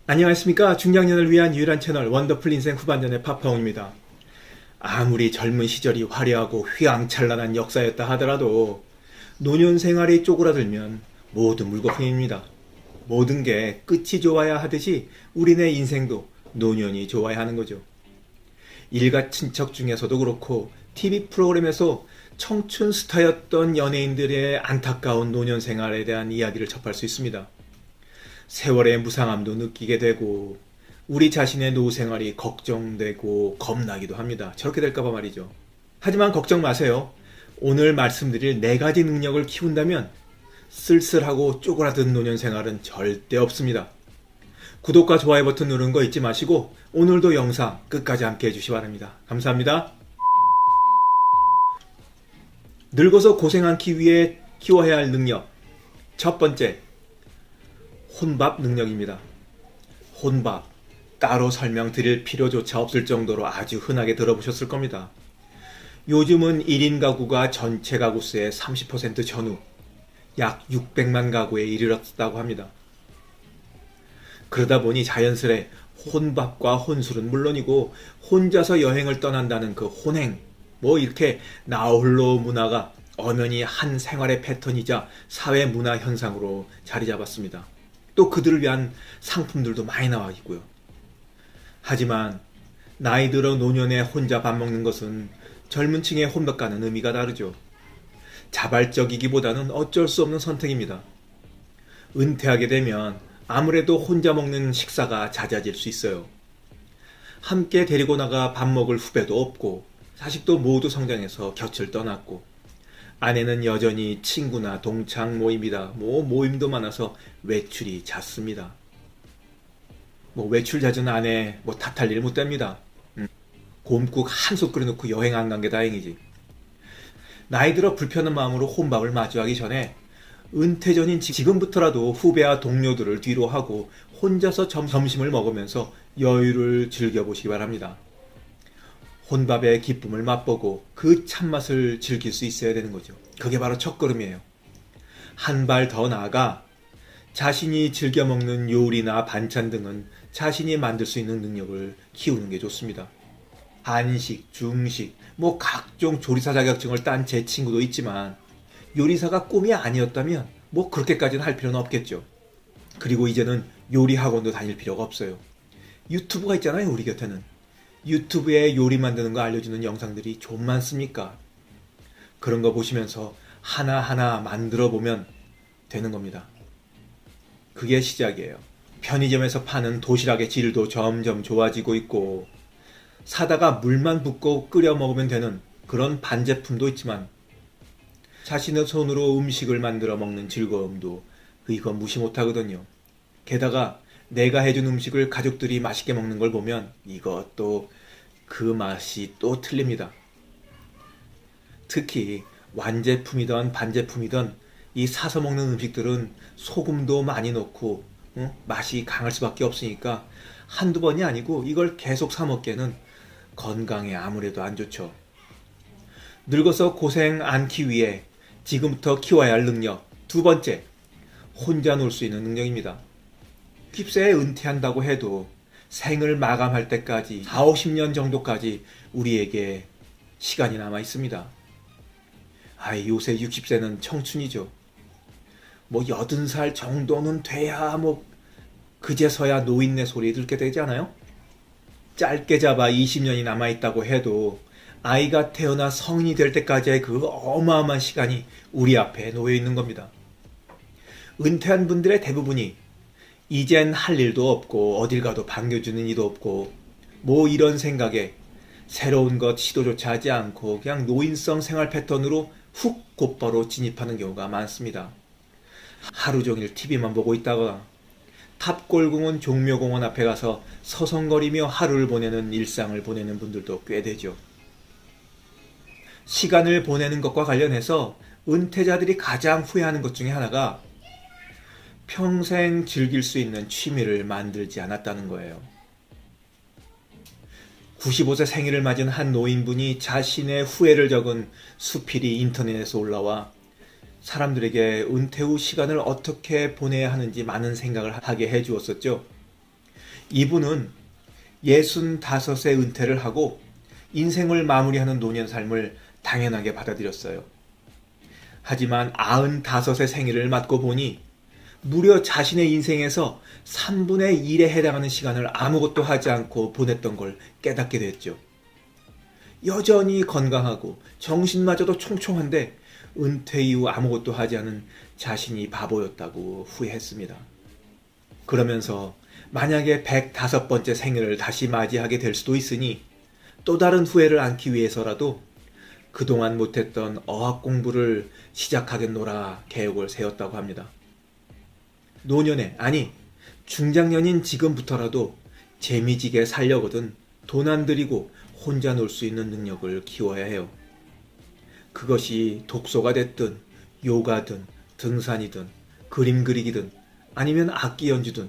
안녕하십니까. 중장년을 위한 유일한 채널 원더풀 인생 후반전의 파파홍입니다. 아무리 젊은 시절이 화려하고 휘황찬란한 역사였다 하더라도 노년 생활이 쪼그라들면 모두 물거품입니다. 모든 게 끝이 좋아야 하듯이 우리네 인생도 노년이 좋아야 하는 거죠. 일가 친척 중에서도 그렇고 TV 프로그램에서 청춘 스타였던 연예인들의 안타까운 노년 생활에 대한 이야기를 접할 수 있습니다. 세월의 무상함도 느끼게 되고 우리 자신의 노후 생활이 걱정되고 겁나기도 합니다. 저렇게 될까봐 말이죠. 하지만 걱정 마세요. 오늘 말씀드릴 4가지 능력을 키운다면 쓸쓸하고 쪼그라든 노년 생활은 절대 없습니다. 구독과 좋아요 버튼 누르는 거 잊지 마시고 오늘도 영상 끝까지 함께 해주시기 바랍니다. 감사합니다. 늙어서 고생 않기 위해 키워야 할 능력. 첫 번째, 혼밥 능력입니다. 혼밥, 따로 설명드릴 필요조차 없을 정도로 아주 흔하게 들어보셨을 겁니다. 요즘은 1인 가구가 전체 가구 수의 30% 전후, 약 600만 가구에 이르렀다고 합니다. 그러다 보니 자연스레 혼밥과 혼술은 물론이고 혼자서 여행을 떠난다는 그 혼행, 이렇게 나홀로 문화가 엄연히 한 생활의 패턴이자 사회 문화 현상으로 자리 잡았습니다. 또 그들을 위한 상품들도 많이 나와 있고요. 하지만 나이 들어 노년에 혼자 밥 먹는 것은 젊은 층의 혼밥과는 의미가 다르죠. 자발적이기보다는 어쩔 수 없는 선택입니다. 은퇴하게 되면 아무래도 혼자 먹는 식사가 잦아질 수 있어요. 함께 데리고 나가 밥 먹을 후배도 없고 자식도 모두 성장해서 곁을 떠났고 아내는 여전히 친구나 동창 모임이다 모임도 많아서 외출이 잦습니다. 외출 잦은 아내 탓할 일 못 됩니다. 곰국 한 솥 끓여놓고 여행 안 간 게 다행이지. 나이 들어 불편한 마음으로 혼밥을 마주하기 전에 은퇴 전인 지금부터라도 후배와 동료들을 뒤로 하고 혼자서 점심을 먹으면서 여유를 즐겨보시기 바랍니다. 혼밥의 기쁨을 맛보고 그 참맛을 즐길 수 있어야 되는 거죠. 그게 바로 첫걸음이에요. 한 발 더 나아가 자신이 즐겨 먹는 요리나 반찬 등은 자신이 만들 수 있는 능력을 키우는 게 좋습니다. 한식, 중식, 각종 조리사 자격증을 딴 제 친구도 있지만 요리사가 꿈이 아니었다면 그렇게까지는 할 필요는 없겠죠. 그리고 이제는 요리 학원도 다닐 필요가 없어요. 유튜브가 있잖아요, 우리 곁에는. 유튜브에 요리 만드는 거 알려주는 영상들이 좀 많습니까? 그런 거 보시면서 하나하나 만들어 보면 되는 겁니다. 그게 시작이에요. 편의점에서 파는 도시락의 질도 점점 좋아지고 있고 사다가 물만 붓고 끓여 먹으면 되는 그런 반제품도 있지만 자신의 손으로 음식을 만들어 먹는 즐거움도 이건 무시 못하거든요. 게다가 내가 해준 음식을 가족들이 맛있게 먹는 걸 보면 이것도 그 맛이 또 틀립니다. 특히 완제품이든 반제품이든 이 사서 먹는 음식들은 소금도 많이 넣고 맛이 강할 수밖에 없으니까 한두 번이 아니고 이걸 계속 사 먹기에는 건강에 아무래도 안 좋죠. 늙어서 고생 않기 위해 지금부터 키워야 할 능력. 두 번째, 혼자 놀 수 있는 능력입니다. 60세에 은퇴한다고 해도 생을 마감할 때까지 4, 50년 정도까지 우리에게 시간이 남아 있습니다. 요새 60세는 청춘이죠. 80살 정도는 돼야 그제서야 노인네 소리 듣게 되지 않아요? 짧게 잡아 20년이 남아 있다고 해도 아이가 태어나 성인이 될 때까지의 그 어마어마한 시간이 우리 앞에 놓여 있는 겁니다. 은퇴한 분들의 대부분이 이젠 할 일도 없고 어딜 가도 반겨주는 이도 없고 이런 생각에 새로운 것 시도조차 하지 않고 그냥 노인성 생활 패턴으로 훅 곧바로 진입하는 경우가 많습니다. 하루 종일 TV만 보고 있다거나 탑골공원 종묘공원 앞에 가서 서성거리며 하루를 보내는 일상을 보내는 분들도 꽤 되죠. 시간을 보내는 것과 관련해서 은퇴자들이 가장 후회하는 것 중에 하나가 평생 즐길 수 있는 취미를 만들지 않았다는 거예요. 95세 생일을 맞은 한 노인분이 자신의 후회를 적은 수필이 인터넷에서 올라와 사람들에게 은퇴 후 시간을 어떻게 보내야 하는지 많은 생각을 하게 해주었었죠. 이분은 65세 은퇴를 하고 인생을 마무리하는 노년 삶을 당연하게 받아들였어요. 하지만 95세 생일을 맞고 보니 무려 자신의 인생에서 3분의 1에 해당하는 시간을 아무것도 하지 않고 보냈던 걸 깨닫게 됐죠. 여전히 건강하고 정신마저도 총총한데 은퇴 이후 아무것도 하지 않은 자신이 바보였다고 후회했습니다. 그러면서 만약에 105번째 생일을 다시 맞이하게 될 수도 있으니 또 다른 후회를 안기 위해서라도 그동안 못했던 어학 공부를 시작하겠노라 계획을 세웠다고 합니다. 노년에, 아니 중장년인 지금부터라도 재미지게 살려거든 돈 안 들이고 혼자 놀 수 있는 능력을 키워야 해요. 그것이 독서가 됐든 요가든 등산이든 그림 그리기든 아니면 악기 연주든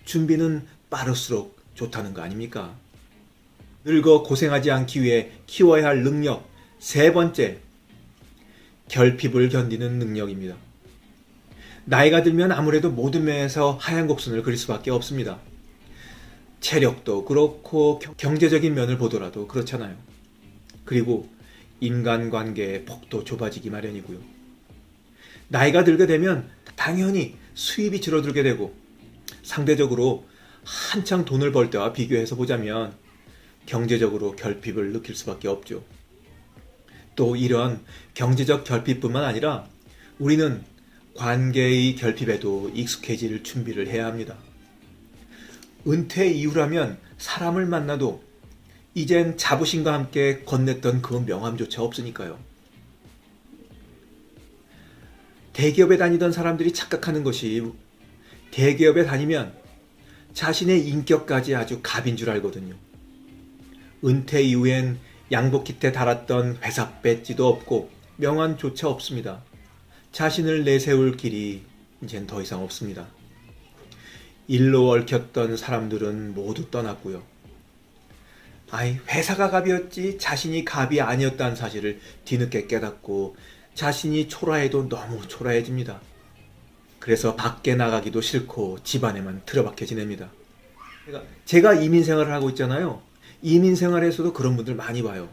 준비는 빠를수록 좋다는 거 아닙니까? 늙어 고생하지 않기 위해 키워야 할 능력 세 번째, 결핍을 견디는 능력입니다. 나이가 들면 아무래도 모든 면에서 하얀 곡선을 그릴 수밖에 없습니다. 체력도 그렇고 경제적인 면을 보더라도 그렇잖아요. 그리고 인간관계의 폭도 좁아지기 마련이고요. 나이가 들게 되면 당연히 수입이 줄어들게 되고 상대적으로 한창 돈을 벌 때와 비교해서 보자면 경제적으로 결핍을 느낄 수밖에 없죠. 또 이런 경제적 결핍뿐만 아니라 우리는 관계의 결핍에도 익숙해질 준비를 해야 합니다. 은퇴 이후라면 사람을 만나도 이젠 자부심과 함께 건넸던 그 명함조차 없으니까요. 대기업에 다니던 사람들이 착각하는 것이 대기업에 다니면 자신의 인격까지 아주 갑인 줄 알거든요. 은퇴 이후엔 양복 깃에 달았던 회사 배지도 없고 명함조차 없습니다. 자신을 내세울 길이 이젠 더 이상 없습니다. 일로 얽혔던 사람들은 모두 떠났고요. 회사가 갑이었지 자신이 갑이 아니었다는 사실을 뒤늦게 깨닫고 자신이 초라해도 너무 초라해집니다. 그래서 밖에 나가기도 싫고 집안에만 틀어박혀 지냅니다. 제가 이민생활을 하고 있잖아요. 이민생활에서도 그런 분들 많이 봐요.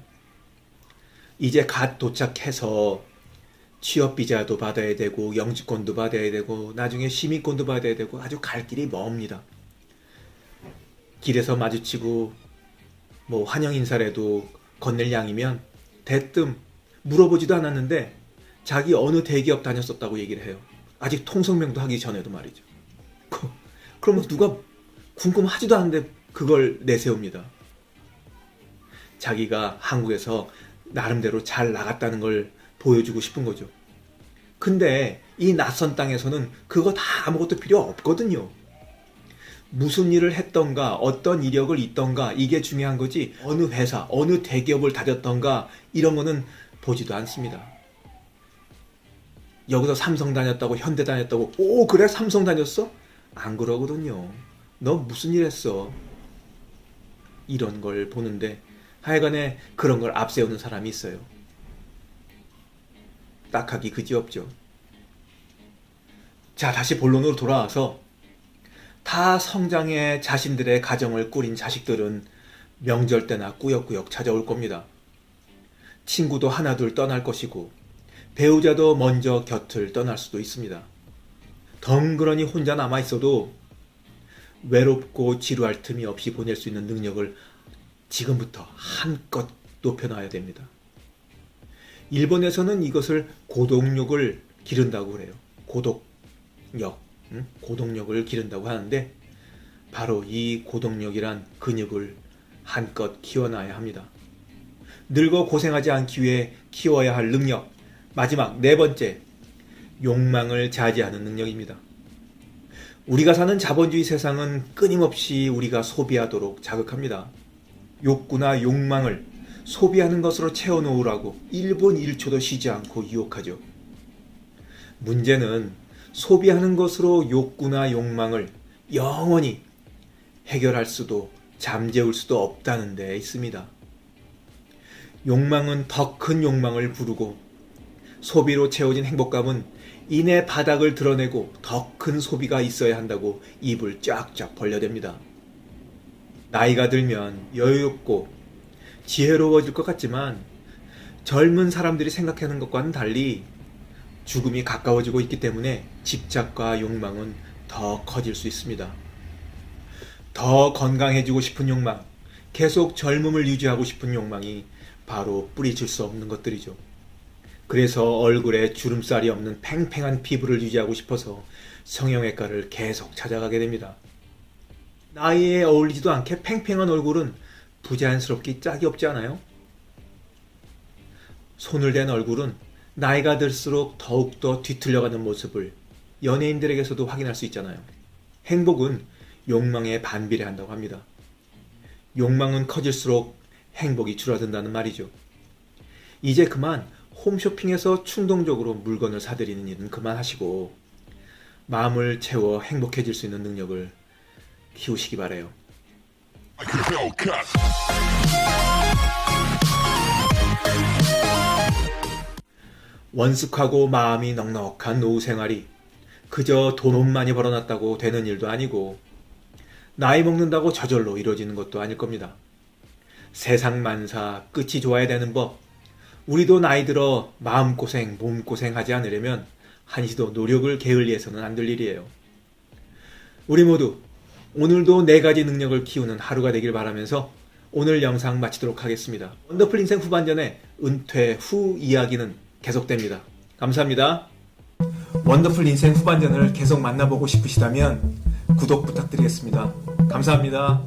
이제 갓 도착해서 취업비자도 받아야 되고 영주권도 받아야 되고 나중에 시민권도 받아야 되고 아주 갈 길이 멉니다. 길에서 마주치고 환영 인사라도 건넬 양이면 대뜸 물어보지도 않았는데 자기 어느 대기업 다녔었다고 얘기를 해요. 아직 통성명도 하기 전에도 말이죠. 그러면 누가 궁금하지도 않은데 그걸 내세웁니다. 자기가 한국에서 나름대로 잘 나갔다는 걸 보여주고 싶은 거죠. 근데 이 낯선 땅에서는 그거 다 아무것도 필요 없거든요. 무슨 일을 했던가 어떤 이력을 있던가 이게 중요한 거지 어느 회사 어느 대기업을 다녔던가 이런 거는 보지도 않습니다. 여기서 삼성 다녔다고 현대 다녔다고 오 그래 삼성 다녔어? 안 그러거든요. 너 무슨 일 했어? 이런 걸 보는데 하여간에 그런 걸 앞세우는 사람이 있어요. 딱하기 그지없죠. 자, 다시 본론으로 돌아와서 다 성장해 자신들의 가정을 꾸린 자식들은 명절 때나 꾸역꾸역 찾아올 겁니다. 친구도 하나둘 떠날 것이고 배우자도 먼저 곁을 떠날 수도 있습니다. 덩그러니 혼자 남아있어도 외롭고 지루할 틈이 없이 보낼 수 있는 능력을 지금부터 한껏 높여놔야 됩니다. 일본에서는 이것을 고동력을 기른다고 그래요. 고동력을 기른다고 하는데 바로 이 고동력이란 근육을 한껏 키워놔야 합니다. 늙어 고생하지 않기 위해 키워야 할 능력 마지막 네 번째, 욕망을 자제하는 능력입니다. 우리가 사는 자본주의 세상은 끊임없이 우리가 소비하도록 자극합니다. 욕구나 욕망을 소비하는 것으로 채워놓으라고 1분 1초도 쉬지 않고 유혹하죠. 문제는 소비하는 것으로 욕구나 욕망을 영원히 해결할 수도 잠재울 수도 없다는 데 있습니다. 욕망은 더 큰 욕망을 부르고 소비로 채워진 행복감은 이내 바닥을 드러내고 더 큰 소비가 있어야 한다고 입을 쫙쫙 벌려댑니다. 나이가 들면 여유롭고 지혜로워질 것 같지만 젊은 사람들이 생각하는 것과는 달리 죽음이 가까워지고 있기 때문에 집착과 욕망은 더 커질 수 있습니다. 더 건강해지고 싶은 욕망, 계속 젊음을 유지하고 싶은 욕망이 바로 뿌리칠 수 없는 것들이죠. 그래서 얼굴에 주름살이 없는 팽팽한 피부를 유지하고 싶어서 성형외과를 계속 찾아가게 됩니다. 나이에 어울리지도 않게 팽팽한 얼굴은 부자연스럽기 짝이 없지 않아요? 손을 댄 얼굴은 나이가 들수록 더욱더 뒤틀려가는 모습을 연예인들에게서도 확인할 수 있잖아요. 행복은 욕망에 반비례한다고 합니다. 욕망은 커질수록 행복이 줄어든다는 말이죠. 이제 그만 홈쇼핑에서 충동적으로 물건을 사들이는 일은 그만하시고 마음을 채워 행복해질 수 있는 능력을 키우시기 바라요. 원숙하고 마음이 넉넉한 노후 생활이 그저 돈 많이 벌어놨다고 되는 일도 아니고 나이 먹는다고 저절로 이루어지는 것도 아닐 겁니다. 세상 만사 끝이 좋아야 되는 법, 우리도 나이 들어 마음고생, 몸고생 하지 않으려면 한시도 노력을 게을리해서는 안 될 일이에요. 우리 모두 오늘도 4가지 능력을 키우는 하루가 되길 바라면서 오늘 영상 마치도록 하겠습니다. 원더풀 인생 후반전의 은퇴 후 이야기는 계속됩니다. 감사합니다. 원더풀 인생 후반전을 계속 만나보고 싶으시다면 구독 부탁드리겠습니다. 감사합니다.